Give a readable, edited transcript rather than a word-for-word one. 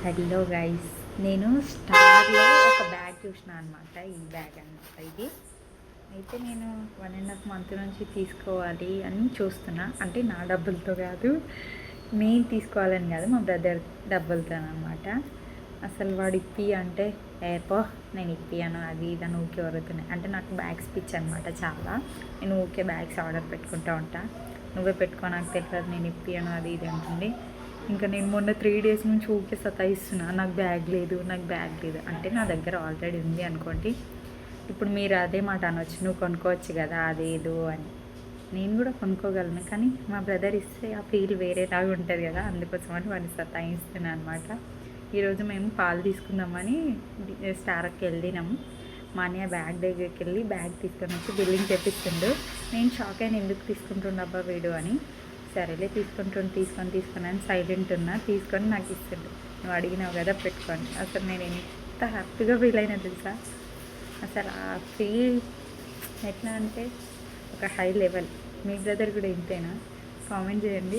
Hello guys, నేను స్టార్లో ఒక bag చూసిన అనమాట. ఈ బ్యాగ్ అనమాట ఇది. అయితే నేను 1.5 month నుంచి తీసుకోవాలి అని చూస్తున్నా. అంటే నా డబ్బులతో కాదు, నేను తీసుకోవాలని కాదు, మా బ్రదర్ డబ్బులతో అనమాట. అసలు వాడు ఇప్పి అంటే ఏపో నేను ఇప్పియాను అది ఇదని ఊకే వరుగుతున్నాయి. అంటే నాకు బ్యాగ్స్ పిచ్ అనమాట చాలా. నేను ఊకే బ్యాగ్స్ ఆర్డర్ పెట్టుకుంటూ ఉంటా. నువ్వే పెట్టుకో, నాకు తెలియదు, నేను ఇప్పియాను అది ఇది అంటుంది. ఇంకా నేను మొన్న 3 days నుంచి ఊకే సతాయిస్తున్నా, నాకు బ్యాగ్ లేదు, నాకు బ్యాగ్ లేదు. అంటే నా దగ్గర ఆల్రెడీ ఉంది అనుకోండి. ఇప్పుడు మీరు అదే మాట అనొచ్చు, నువ్వు కొనుక్కోవచ్చు కదా అదేదో అని. నేను కూడా కొనుక్కోగలను, కానీ మా బ్రదర్ ఇస్తే ఆ ఫీల్ వేరేలాగా ఉంటుంది కదా, అందుకోసమని వాడిని సతాయిస్తున్నాను అనమాట. ఈరోజు మేము పాలు తీసుకుందామని స్టార్కి వెళ్ళినాము. మా అన్నయ్య బ్యాగ్ దగ్గరికి వెళ్ళి బ్యాగ్ తీసుకొని వచ్చి బిల్లింగ్ చేపిస్తుండు. నేను షాక్ అయిన, ఎందుకు తీసుకుంటుండబ్బా వీడు అని. సరేలే తీసుకొని అని సైలెంట్ ఉన్నా. తీసుకొని నాకు ఇస్తుండు. నువ్వు అడిగినావు కదా పెట్టుకొని. అసలు నేను ఎంత హ్యాపీగా ఫీల్ అయినా తెలుసా. అసలు ఆ ఫీల్ ఎట్లా అంటే ఒక హై లెవెల్. మీ బ్రదర్ కూడా ఇంతేనా? కామెంట్ చేయండి.